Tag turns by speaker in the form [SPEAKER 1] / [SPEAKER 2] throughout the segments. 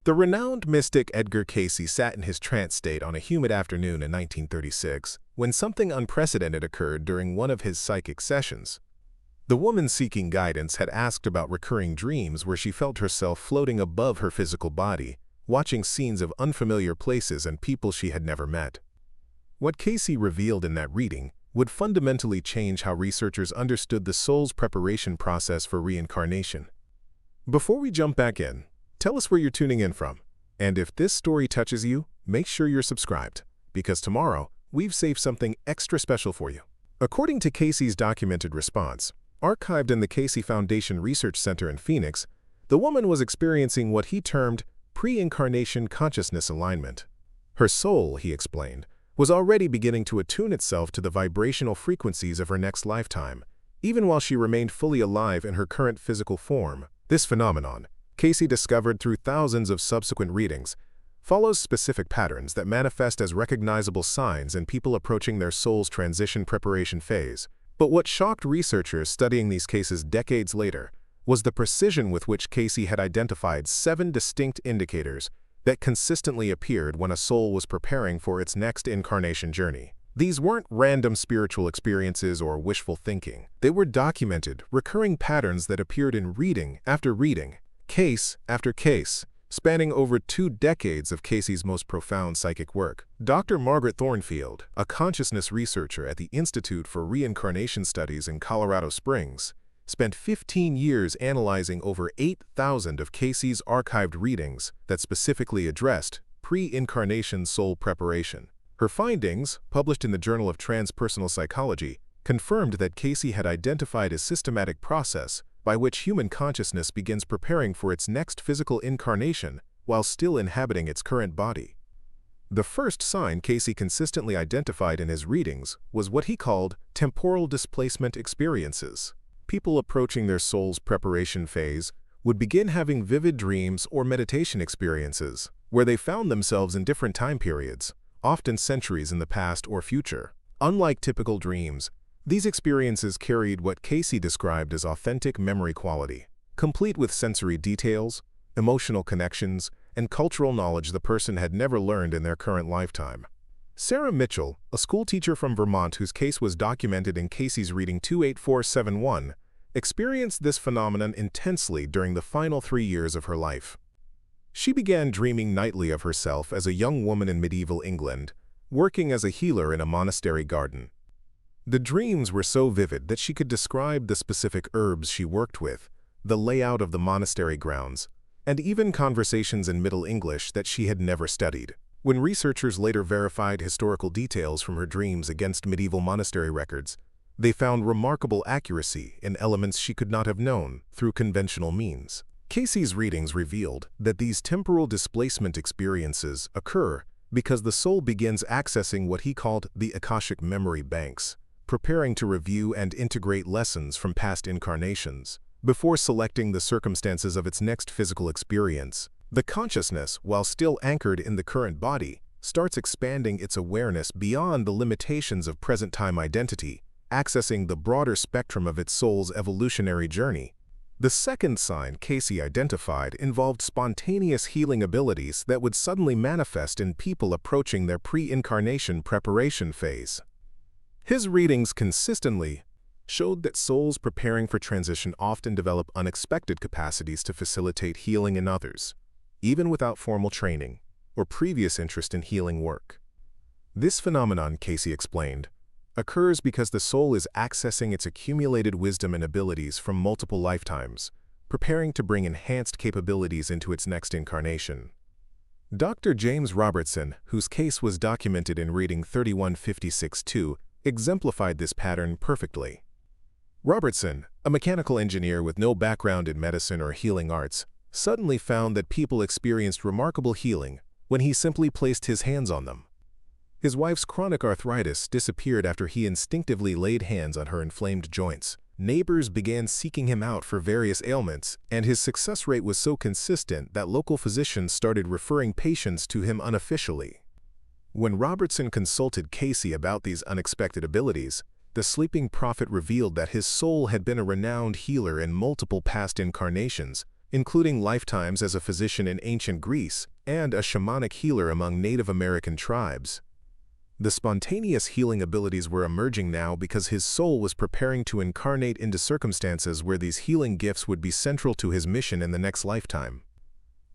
[SPEAKER 1] The renowned mystic Edgar Cayce sat in his trance state on a humid afternoon in 1936 when something unprecedented occurred during one of his psychic sessions. The woman seeking guidance had asked about recurring dreams where she felt herself floating above her physical body, watching scenes of unfamiliar places and people she had never met. What Cayce revealed in that reading would fundamentally change how researchers understood the soul's preparation process for reincarnation. Before we jump back in, tell us where you're tuning in from. And if this story touches you, make sure you're subscribed, because tomorrow we've saved something extra special for you. According to Cayce's documented response, archived in the Cayce Foundation Research Center in Phoenix, the woman was experiencing what he termed pre-incarnation consciousness alignment. Her soul, he explained, was already beginning to attune itself to the vibrational frequencies of her next lifetime, even while she remained fully alive in her current physical form. This phenomenon, Cayce discovered through thousands of subsequent readings, follows specific patterns that manifest as recognizable signs in people approaching their soul's transition preparation phase. But what shocked researchers studying these cases decades later was the precision with which Cayce had identified 7 distinct indicators that consistently appeared when a soul was preparing for its next incarnation journey. These weren't random spiritual experiences or wishful thinking. They were documented, recurring patterns that appeared in reading after reading, case after case, spanning over 2 decades of Cayce's most profound psychic work. Dr. Margaret Thornfield, a consciousness researcher at the Institute for Reincarnation Studies in Colorado Springs, spent 15 years analyzing over 8,000 of Cayce's archived readings that specifically addressed pre-incarnation soul preparation. Her findings, published in the Journal of Transpersonal Psychology, confirmed that Cayce had identified a systematic process by which human consciousness begins preparing for its next physical incarnation while still inhabiting its current body. The first sign Cayce consistently identified in his readings was what he called temporal displacement experiences. People approaching their soul's preparation phase would begin having vivid dreams or meditation experiences where they found themselves in different time periods, often centuries in the past or future. Unlike typical dreams, these experiences carried what Cayce described as authentic memory quality, complete with sensory details, emotional connections, and cultural knowledge the person had never learned in their current lifetime. Sarah Mitchell, a schoolteacher from Vermont whose case was documented in Cayce's reading 28471, experienced this phenomenon intensely during the final 3 years of her life. She began dreaming nightly of herself as a young woman in medieval England, working as a healer in a monastery garden. The dreams were so vivid that she could describe the specific herbs she worked with, the layout of the monastery grounds, and even conversations in Middle English that she had never studied. When researchers later verified historical details from her dreams against medieval monastery records, they found remarkable accuracy in elements she could not have known through conventional means. Cayce's readings revealed that these temporal displacement experiences occur because the soul begins accessing what he called the Akashic memory banks, preparing to review and integrate lessons from past incarnations. Before selecting the circumstances of its next physical experience, the consciousness, while still anchored in the current body, starts expanding its awareness beyond the limitations of present-time identity, accessing the broader spectrum of its soul's evolutionary journey. The second sign Cayce identified involved spontaneous healing abilities that would suddenly manifest in people approaching their pre-incarnation preparation phase. His readings consistently showed that souls preparing for transition often develop unexpected capacities to facilitate healing in others, even without formal training or previous interest in healing work. This phenomenon, Cayce explained, occurs because the soul is accessing its accumulated wisdom and abilities from multiple lifetimes, preparing to bring enhanced capabilities into its next incarnation. Dr. James Robertson, whose case was documented in reading 3156-2, exemplified this pattern perfectly. Robertson, a mechanical engineer with no background in medicine or healing arts, suddenly found that people experienced remarkable healing when he simply placed his hands on them. His wife's chronic arthritis disappeared after he instinctively laid hands on her inflamed joints. Neighbors began seeking him out for various ailments, and his success rate was so consistent that local physicians started referring patients to him unofficially. When Robertson consulted Cayce about these unexpected abilities, the sleeping prophet revealed that his soul had been a renowned healer in multiple past incarnations, including lifetimes as a physician in ancient Greece and a shamanic healer among Native American tribes. The spontaneous healing abilities were emerging now because his soul was preparing to incarnate into circumstances where these healing gifts would be central to his mission in the next lifetime.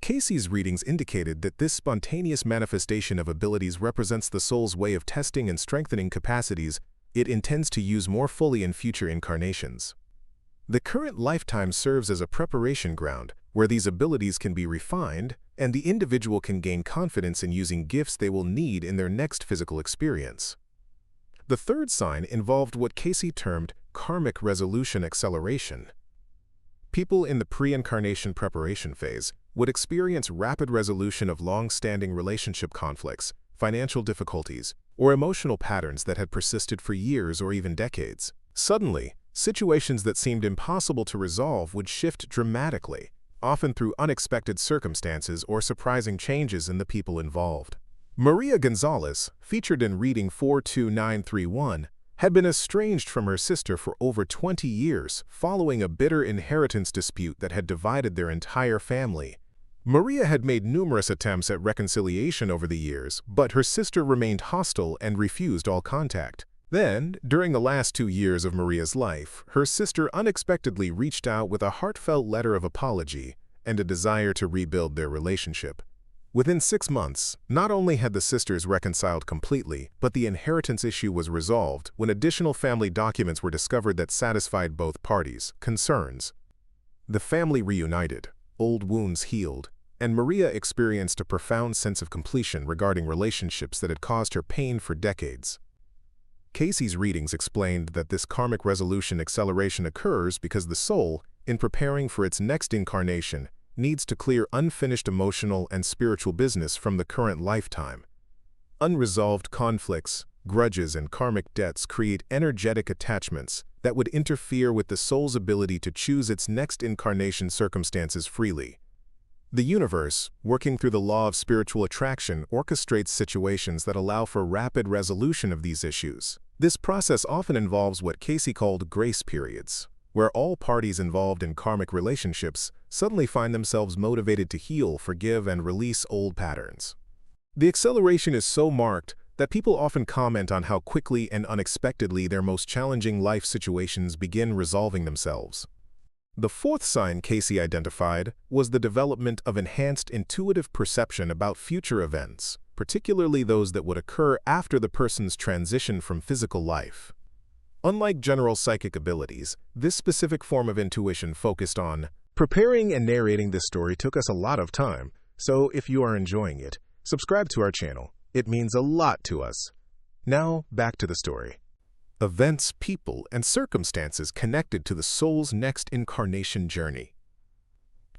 [SPEAKER 1] Cayce's readings indicated that this spontaneous manifestation of abilities represents the soul's way of testing and strengthening capacities it intends to use more fully in future incarnations. The current lifetime serves as a preparation ground where these abilities can be refined and the individual can gain confidence in using gifts they will need in their next physical experience. The third sign involved what Cayce termed karmic resolution acceleration. People in the pre-incarnation preparation phase would experience rapid resolution of long-standing relationship conflicts, financial difficulties, or emotional patterns that had persisted for years or even decades. Suddenly, situations that seemed impossible to resolve would shift dramatically, often through unexpected circumstances or surprising changes in the people involved. Maria Gonzalez, featured in reading 42931, had been estranged from her sister for over 20 years following a bitter inheritance dispute that had divided their entire family. Maria had made numerous attempts at reconciliation over the years, but her sister remained hostile and refused all contact. Then, during the last 2 years of Maria's life, her sister unexpectedly reached out with a heartfelt letter of apology and a desire to rebuild their relationship. Within 6 months, not only had the sisters reconciled completely, but the inheritance issue was resolved when additional family documents were discovered that satisfied both parties' concerns. The family reunited, old wounds healed, and Maria experienced a profound sense of completion regarding relationships that had caused her pain for decades. Cayce's readings explained that this karmic resolution acceleration occurs because the soul, in preparing for its next incarnation, needs to clear unfinished emotional and spiritual business from the current lifetime. Unresolved conflicts, grudges, and karmic debts create energetic attachments that would interfere with the soul's ability to choose its next incarnation circumstances freely. The universe, working through the law of spiritual attraction, orchestrates situations that allow for rapid resolution of these issues. This process often involves what Cayce called grace periods, where all parties involved in karmic relationships suddenly find themselves motivated to heal, forgive, and release old patterns. The acceleration is so marked that people often comment on how quickly and unexpectedly their most challenging life situations begin resolving themselves. The fourth sign Cayce identified was the development of enhanced intuitive perception about future events, particularly those that would occur after the person's transition from physical life. Unlike general psychic abilities, this specific form of intuition focused on preparing and narrating this story took us a lot of time, so if you are enjoying it, subscribe to our channel. It means a lot to us. Now, back to the story. Events, people, and circumstances connected to the soul's next incarnation journey.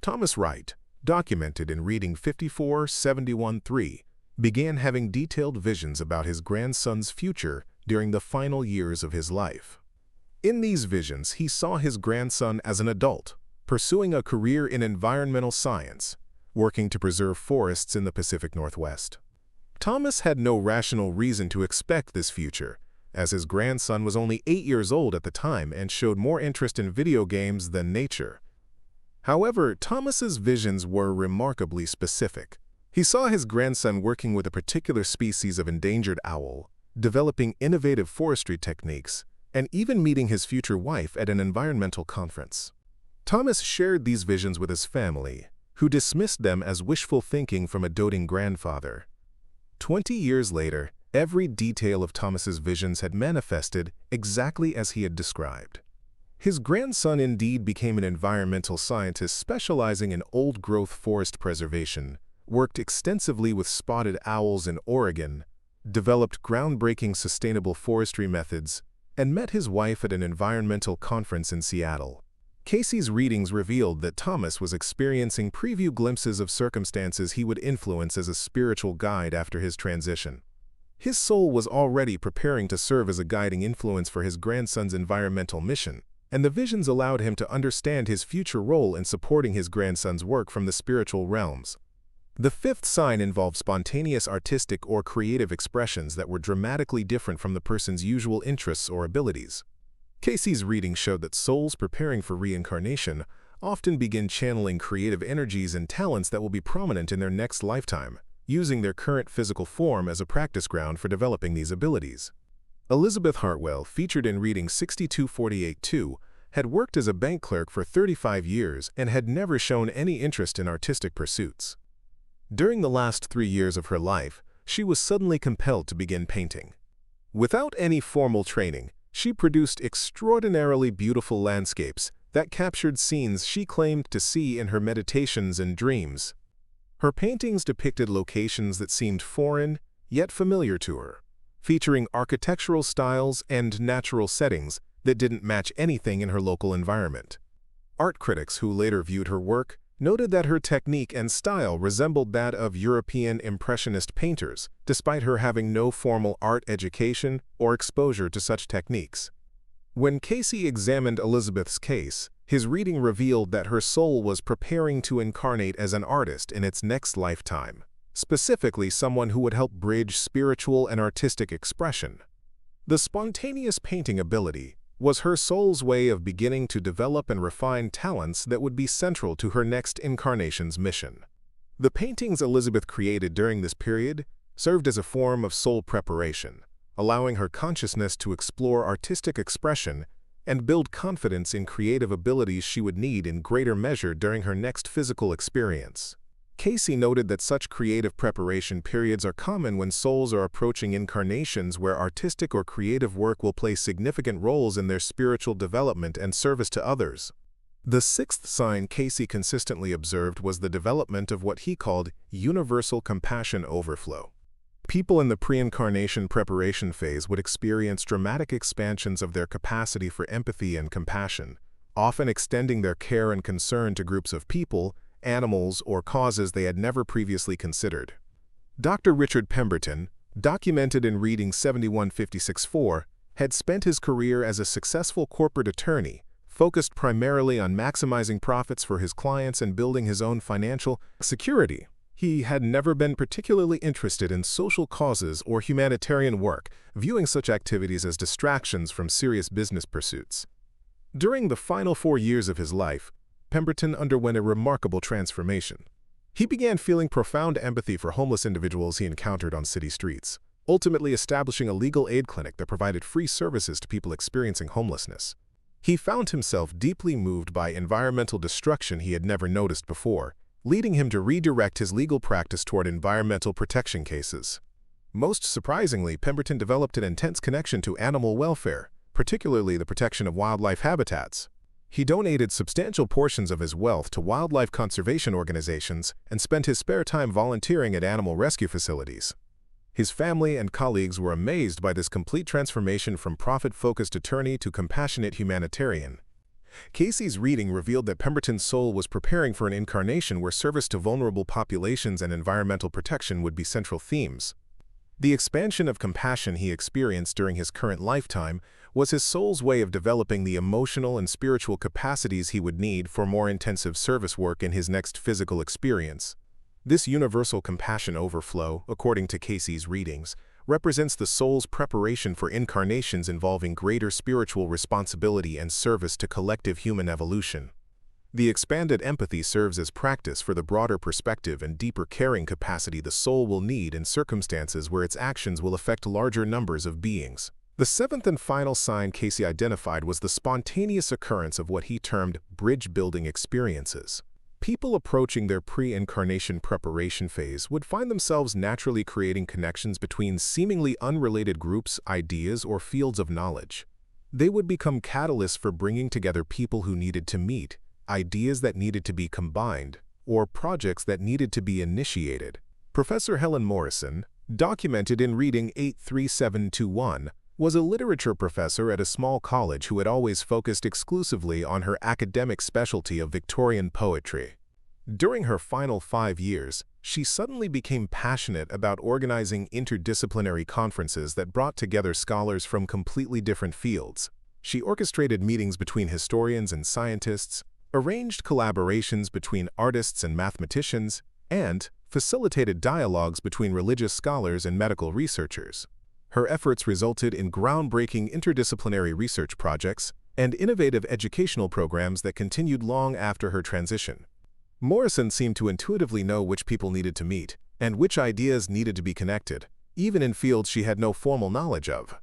[SPEAKER 1] Thomas Wright, documented in reading 5471-3, began having detailed visions about his grandson's future during the final years of his life. In these visions, he saw his grandson as an adult, pursuing a career in environmental science, working to preserve forests in the Pacific Northwest. Thomas had no rational reason to expect this future, as his grandson was only 8 years old at the time and showed more interest in video games than nature. However, Thomas's visions were remarkably specific. He saw his grandson working with a particular species of endangered owl, developing innovative forestry techniques, and even meeting his future wife at an environmental conference. Thomas shared these visions with his family, who dismissed them as wishful thinking from a doting grandfather. 20 years later, every detail of Thomas's visions had manifested exactly as he had described. His grandson indeed became an environmental scientist specializing in old-growth forest preservation, worked extensively with spotted owls in Oregon, developed groundbreaking sustainable forestry methods, and met his wife at an environmental conference in Seattle. Cayce's readings revealed that Thomas was experiencing preview glimpses of circumstances he would influence as a spiritual guide after his transition. His soul was already preparing to serve as a guiding influence for his grandson's environmental mission, and the visions allowed him to understand his future role in supporting his grandson's work from the spiritual realms. The fifth sign involved spontaneous artistic or creative expressions that were dramatically different from the person's usual interests or abilities. Cayce's reading showed that souls preparing for reincarnation often begin channeling creative energies and talents that will be prominent in their next lifetime, using their current physical form as a practice ground for developing these abilities. Elizabeth Hartwell, featured in reading 6248-2, had worked as a bank clerk for 35 years and had never shown any interest in artistic pursuits. During the last 3 years of her life, she was suddenly compelled to begin painting. Without any formal training, she produced extraordinarily beautiful landscapes that captured scenes she claimed to see in her meditations and dreams. Her paintings depicted locations that seemed foreign, yet familiar to her, featuring architectural styles and natural settings that didn't match anything in her local environment. Art critics who later viewed her work noted that her technique and style resembled that of European Impressionist painters, despite her having no formal art education or exposure to such techniques. When Cayce examined Elizabeth's case, his reading revealed that her soul was preparing to incarnate as an artist in its next lifetime, specifically someone who would help bridge spiritual and artistic expression. The spontaneous painting ability was her soul's way of beginning to develop and refine talents that would be central to her next incarnation's mission. The paintings Elizabeth created during this period served as a form of soul preparation, allowing her consciousness to explore artistic expression and build confidence in creative abilities she would need in greater measure during her next physical experience. Cayce noted that such creative preparation periods are common when souls are approaching incarnations where artistic or creative work will play significant roles in their spiritual development and service to others. The sixth sign Cayce consistently observed was the development of what he called universal compassion overflow. People in the pre-incarnation preparation phase would experience dramatic expansions of their capacity for empathy and compassion, often extending their care and concern to groups of people, animals, or causes they had never previously considered. Dr. Richard Pemberton, documented in reading 7156-4, had spent his career as a successful corporate attorney, focused primarily on maximizing profits for his clients and building his own financial security. He had never been particularly interested in social causes or humanitarian work, viewing such activities as distractions from serious business pursuits. During the final 4 years of his life, Pemberton underwent a remarkable transformation. He began feeling profound empathy for homeless individuals he encountered on city streets, ultimately establishing a legal aid clinic that provided free services to people experiencing homelessness. He found himself deeply moved by environmental destruction he had never noticed before, leading him to redirect his legal practice toward environmental protection cases. Most surprisingly, Pemberton developed an intense connection to animal welfare, particularly the protection of wildlife habitats. He donated substantial portions of his wealth to wildlife conservation organizations and spent his spare time volunteering at animal rescue facilities. His family and colleagues were amazed by this complete transformation from profit-focused attorney to compassionate humanitarian. Cayce's reading revealed that Pemberton's soul was preparing for an incarnation where service to vulnerable populations and environmental protection would be central themes. The expansion of compassion he experienced during his current lifetime was his soul's way of developing the emotional and spiritual capacities he would need for more intensive service work in his next physical experience. This universal compassion overflow, according to Cayce's readings, represents the soul's preparation for incarnations involving greater spiritual responsibility and service to collective human evolution. The expanded empathy serves as practice for the broader perspective and deeper caring capacity the soul will need in circumstances where its actions will affect larger numbers of beings. The seventh and final sign Cayce identified was the spontaneous occurrence of what he termed bridge-building experiences. People approaching their pre-incarnation preparation phase would find themselves naturally creating connections between seemingly unrelated groups, ideas, or fields of knowledge. They would become catalysts for bringing together people who needed to meet, ideas that needed to be combined, or projects that needed to be initiated. Professor Helen Morrison, documented in reading 83721, was a literature professor at a small college who had always focused exclusively on her academic specialty of Victorian poetry. During her final 5 years, she suddenly became passionate about organizing interdisciplinary conferences that brought together scholars from completely different fields. She orchestrated meetings between historians and scientists, arranged collaborations between artists and mathematicians, and facilitated dialogues between religious scholars and medical researchers. Her efforts resulted in groundbreaking interdisciplinary research projects, and innovative educational programs that continued long after her transition. Morrison seemed to intuitively know which people needed to meet and which ideas needed to be connected, even in fields she had no formal knowledge of.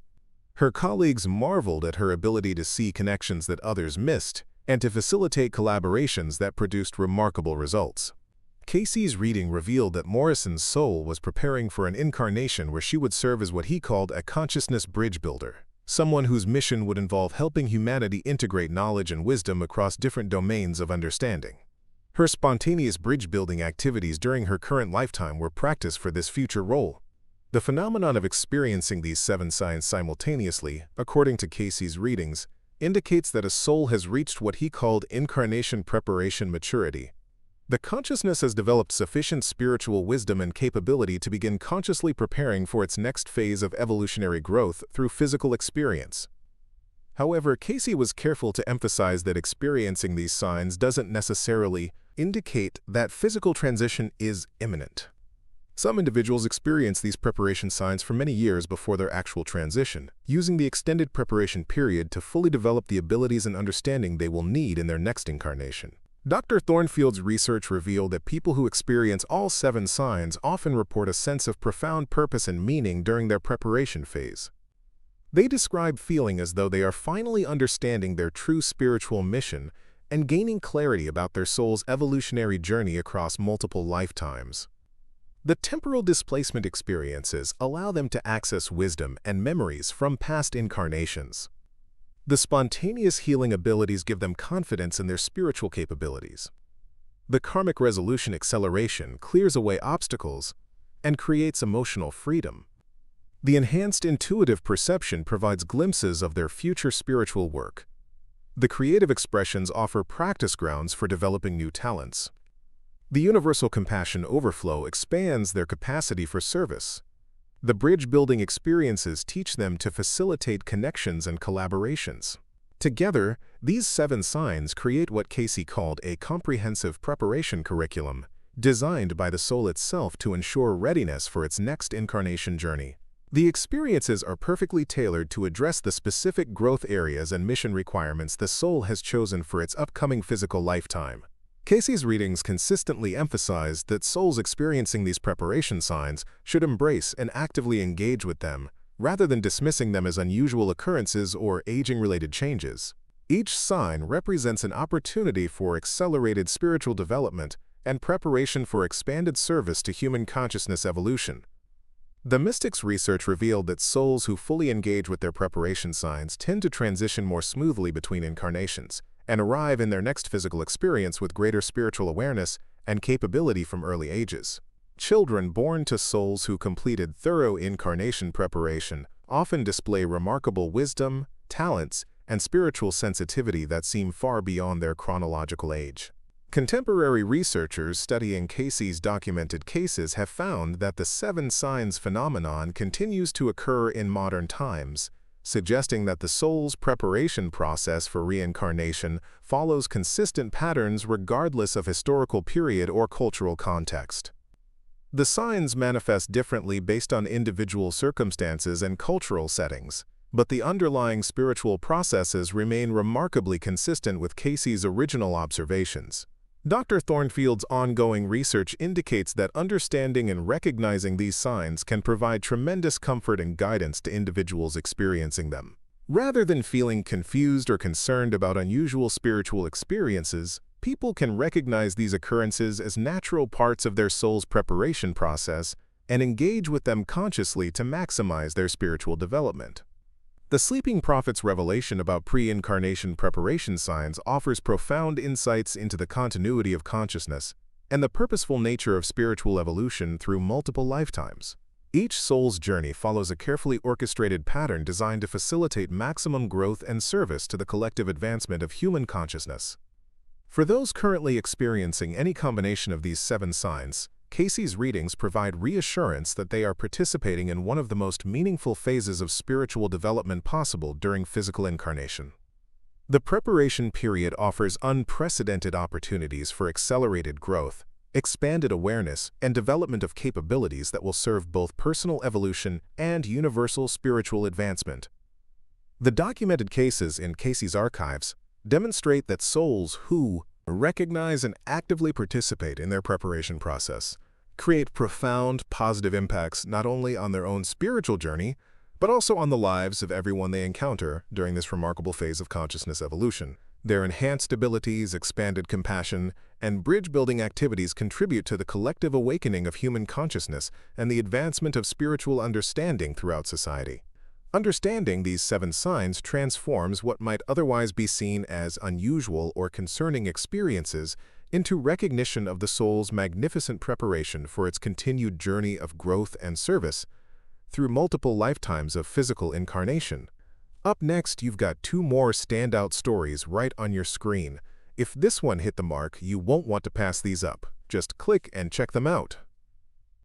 [SPEAKER 1] Her colleagues marveled at her ability to see connections that others missed and to facilitate collaborations that produced remarkable results. Cayce's reading revealed that Morrison's soul was preparing for an incarnation where she would serve as what he called a consciousness bridge builder, someone whose mission would involve helping humanity integrate knowledge and wisdom across different domains of understanding. Her spontaneous bridge-building activities during her current lifetime were practice for this future role. The phenomenon of experiencing these 7 signs simultaneously, according to Cayce's readings, indicates that a soul has reached what he called incarnation preparation maturity. The consciousness has developed sufficient spiritual wisdom and capability to begin consciously preparing for its next phase of evolutionary growth through physical experience. However, Cayce was careful to emphasize that experiencing these signs doesn't necessarily indicate that physical transition is imminent. Some individuals experience these preparation signs for many years before their actual transition, using the extended preparation period to fully develop the abilities and understanding they will need in their next incarnation. Dr. Thornfield's research revealed that people who experience all 7 signs often report a sense of profound purpose and meaning during their preparation phase. They describe feeling as though they are finally understanding their true spiritual mission and gaining clarity about their soul's evolutionary journey across multiple lifetimes. The temporal displacement experiences allow them to access wisdom and memories from past incarnations. The spontaneous healing abilities give them confidence in their spiritual capabilities. The karmic resolution acceleration clears away obstacles and creates emotional freedom. The enhanced intuitive perception provides glimpses of their future spiritual work. The creative expressions offer practice grounds for developing new talents. The universal compassion overflow expands their capacity for service. The bridge-building experiences teach them to facilitate connections and collaborations. Together, these 7 signs create what Cayce called a comprehensive preparation curriculum, designed by the soul itself to ensure readiness for its next incarnation journey. The experiences are perfectly tailored to address the specific growth areas and mission requirements the soul has chosen for its upcoming physical lifetime. Cayce's readings consistently emphasized that souls experiencing these preparation signs should embrace and actively engage with them, rather than dismissing them as unusual occurrences or aging-related changes. Each sign represents an opportunity for accelerated spiritual development and preparation for expanded service to human consciousness evolution. The mystics' research revealed that souls who fully engage with their preparation signs tend to transition more smoothly between incarnations and arrive in their next physical experience with greater spiritual awareness and capability from early ages. Children born to souls who completed thorough incarnation preparation often display remarkable wisdom, talents, and spiritual sensitivity that seem far beyond their chronological age. Contemporary researchers studying Cayce's documented cases have found that the 7 signs phenomenon continues to occur in modern times, suggesting that the soul's preparation process for reincarnation follows consistent patterns regardless of historical period or cultural context. The signs manifest differently based on individual circumstances and cultural settings, but the underlying spiritual processes remain remarkably consistent with Cayce's original observations. Dr. Thornfield's ongoing research indicates that understanding and recognizing these signs can provide tremendous comfort and guidance to individuals experiencing them. Rather than feeling confused or concerned about unusual spiritual experiences, people can recognize these occurrences as natural parts of their soul's preparation process and engage with them consciously to maximize their spiritual development. The Sleeping Prophet's revelation about pre-incarnation preparation signs offers profound insights into the continuity of consciousness and the purposeful nature of spiritual evolution through multiple lifetimes. Each soul's journey follows a carefully orchestrated pattern designed to facilitate maximum growth and service to the collective advancement of human consciousness. For those currently experiencing any combination of these 7 signs, Cayce's readings provide reassurance that they are participating in one of the most meaningful phases of spiritual development possible during physical incarnation. The preparation period offers unprecedented opportunities for accelerated growth, expanded awareness, and development of capabilities that will serve both personal evolution and universal spiritual advancement. The documented cases in Cayce's archives demonstrate that souls who recognize and actively participate in their preparation process create profound positive impacts not only on their own spiritual journey, but also on the lives of everyone they encounter during this remarkable phase of consciousness evolution. Their enhanced abilities, expanded compassion, and bridge-building activities contribute to the collective awakening of human consciousness and the advancement of spiritual understanding throughout society. Understanding these 7 signs transforms what might otherwise be seen as unusual or concerning experiences into recognition of the soul's magnificent preparation for its continued journey of growth and service through multiple lifetimes of physical incarnation. Up next, you've got 2 more standout stories right on your screen. If this one hit the mark, you won't want to pass these up. Just click and check them out.